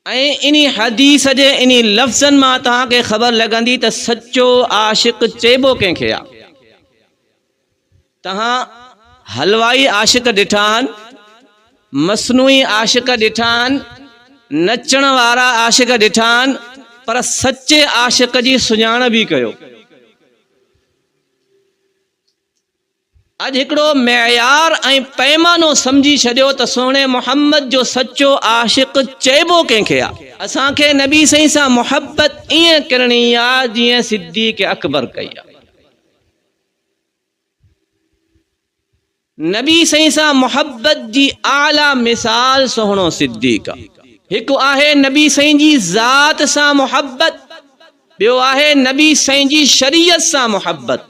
इन हदीस जे इन लफ्ज़न में तव्हांखे ख़बर लगंदी त सच्चो आशिक चइबो कंहिंखे आहे। तव्हां हलवाई आशिक ॾिठा आहिनि, मसनूई आशिक ॾिठा आहिनि, नचण वारा आशिक ॾिठा आहिनि, पर सच्चे आशिक जी सुञाण बि कयो। अज हिकिड़ो मेयार ऐं पैमानो समझी छॾियो त सोने मोहम्मद जो सच्चो आशिक चइबो कंहिंखे आहे। असांखे नबी सही सां मुहब्बत ईअं करणी आहे जीअं सिद्दीक़ अकबर कई आहे। नबी सही सां मुहब्बत जी आला मिसाल सोहणो सिद्दीक़ आहे। हिकु आहे नबी सही जी ज़ात सां मुहब्बत, ॿियो आहे नबी सही जी शरीयत सां मुहब्बत।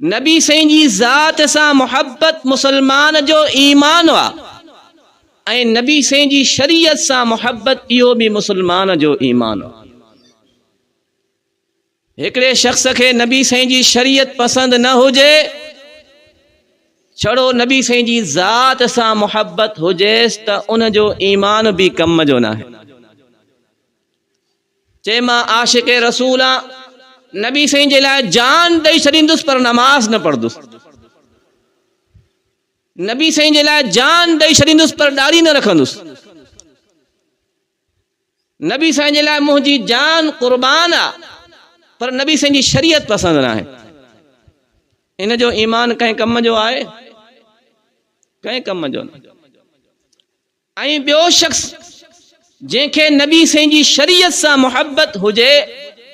नबी सही जी ज़ात सां मुहब्बत मुसलमान जो ईमान आहे ऐं नबी सही जी शरीयत सां मुहब्बत इहो भी मुसलमान जो ईमान आहे। हिकिड़े शख्स खे नबी सही जी शरीयत पसंद न हुजे, छड़ो नबी सही जी ज़ात सां मुहब्बत हुजेसि त उन जो ईमान भी कम जो न आहे। चए मां आशिक रसूल आहे, नबी सही जे लाइ जान ॾेई छॾींदुसि पर नमाज न पढ़ंदुसि। नबी सही जे लाइ जान ॾेई छॾींदुसि पर ॾाढ़ी न रखंदुसि। नबी सही जे लाइ मुंहिंजी जान क़ुर्बान आहे, पर नबी सही जी शरीयत पसंद न आहे। इन जो ईमान कंहिं कम जो आहे? कंहिं कम जो न। ऐं ॿियो शख्स जंहिंखे नबी सही जी शरीयत सां मुहब्बत हुजे,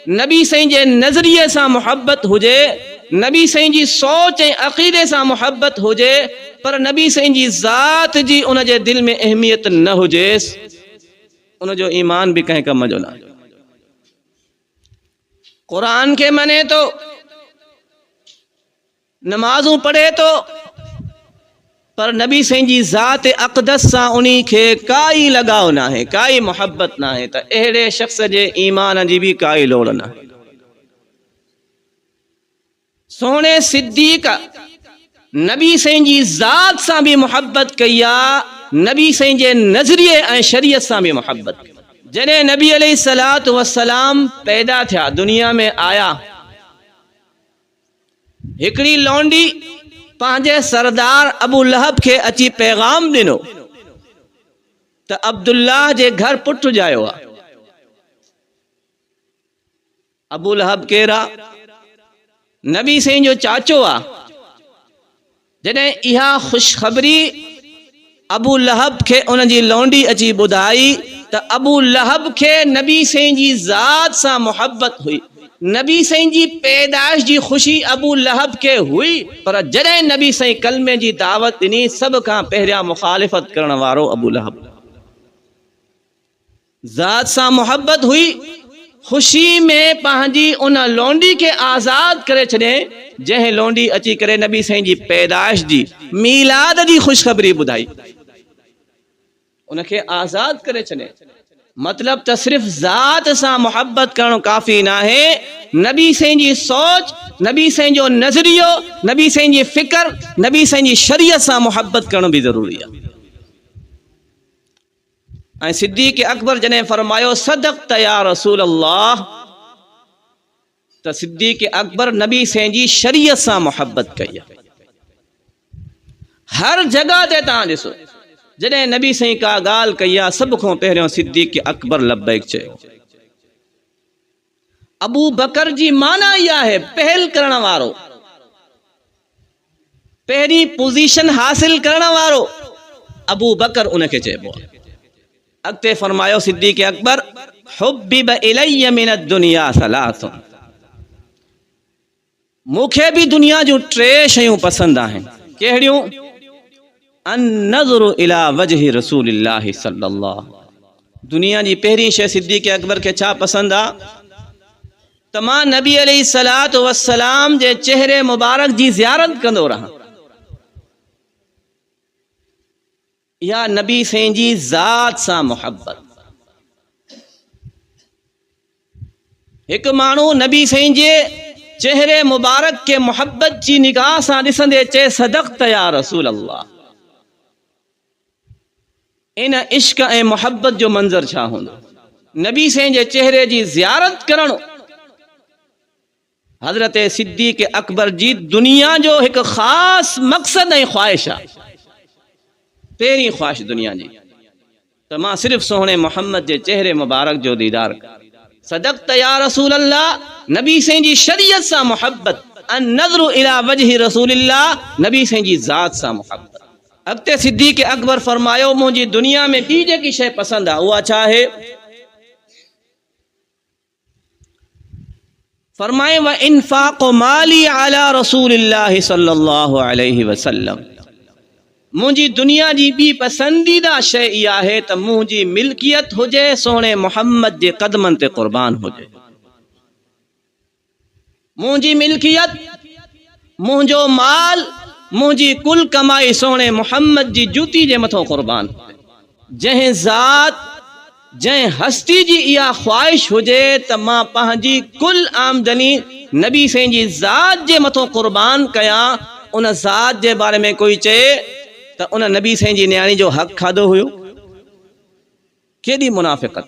नबी सही जे नज़रिए सां मुहब्बत हुजे, नबी सही जी सोच ऐं अक़ीदे सां मुहब्बत हुजे, पर नबी सही जी ज़ात जी उन जे दिल में अहमियत न हुजेसि, उन जो ईमान भी कंहिं कम जो न। कुरान के मने तो, नमाजूं पढ़े तो, पर नबी सही जी ज़ात अक़दस सां उन्हीं खे काई लगाव ना है, काई मोहब्बत ना है, त अहिड़े शख्स जे ईमान जी भी काई लोड़ न है। सोने सिद्दीक़ नबी सही जी ज़ात सां भी मोहब्बत कई आहे, नबी सही जे नज़रिए ऐं शरीयत सां भी मोहब्बत कई। जॾहिं नबी अलैहिस्सलातु वस्सलाम पैदा थिया, दुनिया में आया, हिकिड़ी लौंडी पंहिंजे सरदार अबू लहब के अची पैगाम ॾिनो त अब्दुल्लाह जे घर पुटु ॼायो आहे। अबू लहब केरा? नबी सही जो चाचो आहे। जॾहिं इहा ख़ुशख़बरी अबू लहब के उन जी लौंडी अची ॿुधाई त अबू लहब के नबी सही जी ज़ात सां मुहब्बत हुई, नबी सही जी पैदाइश जी खुशी अबू लहब के हुई, पर जॾहिं नबी सही कलमे जी दावत ॾिनी, सब खां पहिरियां मुखालिफ़त करण वारो अबू लहब। ज़ात सां मुहब्बत हुई, खुशी में पंहिंजी उन लौंडी के आज़ाद करे छॾे, जंहिं लौंडी अची करे नबी सही जी पैदाइश जी मीलाद जी ख़ुशख़बरी ॿुधाई, उनखे आज़ाद करे छॾे। मतलब त सिर्फ ज़ात सां मुहब्बत करणु काफ़ी न आहे, नबी सही जी सोच, नबी सही जो नज़रियो, नबी सही जी फिक्र, नबी सही जी शरीयत सां मुहब्बत करणु भी ज़रूरी आहे। ऐं सिद्दीक़ अकबर जॾहिं फरमायो सदक़त या रसूल अल्लाह, त सिद्दीक़ अकबर नबी सही जी शरीयत सां मुहब्बत कई आहे। हर जगह ते तव्हां ॾिसो, जॾहिं नबी सही का ॻाल्हि कई आहे, सब खां पहिरियों सिद्दीक़ अकबर लब्बैक चयो। अबू बकर जी माना इहा है पहल करण वारो, पहिरीं पोजीशन हासिल करण वारो अबू बकर उनखे चइबो आहे। अॻिते फरमायो सिद्दीक़ अकबर, हुब्बिब इलैया मिन दुनिया सलासुन, मूंखे भी दुनिया जूं 3 शयूं पसंद आहिनि। कहिड़ियूं? अन नज़रु इला वजहि रसूलिल्लाहि सल्लल्लाहु, दुनिया जी पहिरीं शइ सिद्दीक़ अकबर खे छा पसंद आहे? त मां नबी अलैहिस्सलातु वस्सलाम जे चेहरे मुबारक जी ज़ियारत कंदो रहां। या नबी सही जी ज़ात सां मुहब्बत। एक मानू नबी सही जे चेहरे मुबारक के मुहब्बत जी निगाह सां ॾिसंदे चए सदक़त या रसूल अल्लाह, इन इश्क ए मोहब्बत जो मंजर छा होंदो। नबी साईं जे चेहरे जी ज़ियारत करणु हज़रत सिद्दीक़ अकबर जी दुनिया जो एक ख़ास मक़सद ऐं ख़्वाहिश आहे। पहिरीं ख़्वाहिश दुनिया जी त मां सिर्फ़ सोहणे मोहम्मद जे चेहरे मुबारक जो दीदार सदक़त या रसूल अल्लाह। नबी साईं जी शरीयत सां मोहब्बत, अन नज़रु इला वजहि रसूलिल्लाह, नबी साईं जी ज़ात सां मोहब्बत। अॻिते सिद्दीक़ अकबर फरमायो मुंहिंजी दुनिया में ॿी जेकी शइ पसंदि आहे उहा छा आहे? फरमाए व इन्फाक़ माली अला रसूलिल्लाह सल्लल्लाहु अलैहि वसल्लम। मुंहिंजी दुनिया जी ॿी पसंदीदा शइ इहा आहे त मुंहिंजी मिल्कियत हुजे सोणे मोहम्मद जे क़दमनि ते क़ुर्बान हुजे। मुंहिंजी मिल्कियत, मुंहिंजो माल, मुंहिंजी कुल कमाई सोणे मोहम्मद जी जूती जे मथां क़ुर्बान। जंहिं ज़ात, जंहिं हस्ती जी इहा ख़्वाहिश हुजे त मां पंहिंजी कुल आमदनी नबी साईं जी ज़ात जे मथां क़ुर्बान कयां, उन ज़ात जे बारे में कोई चए त उन नबी साईं जी न्याणी जो हक़ खाधो हुयो। केॾी मुनाफ़िक़त!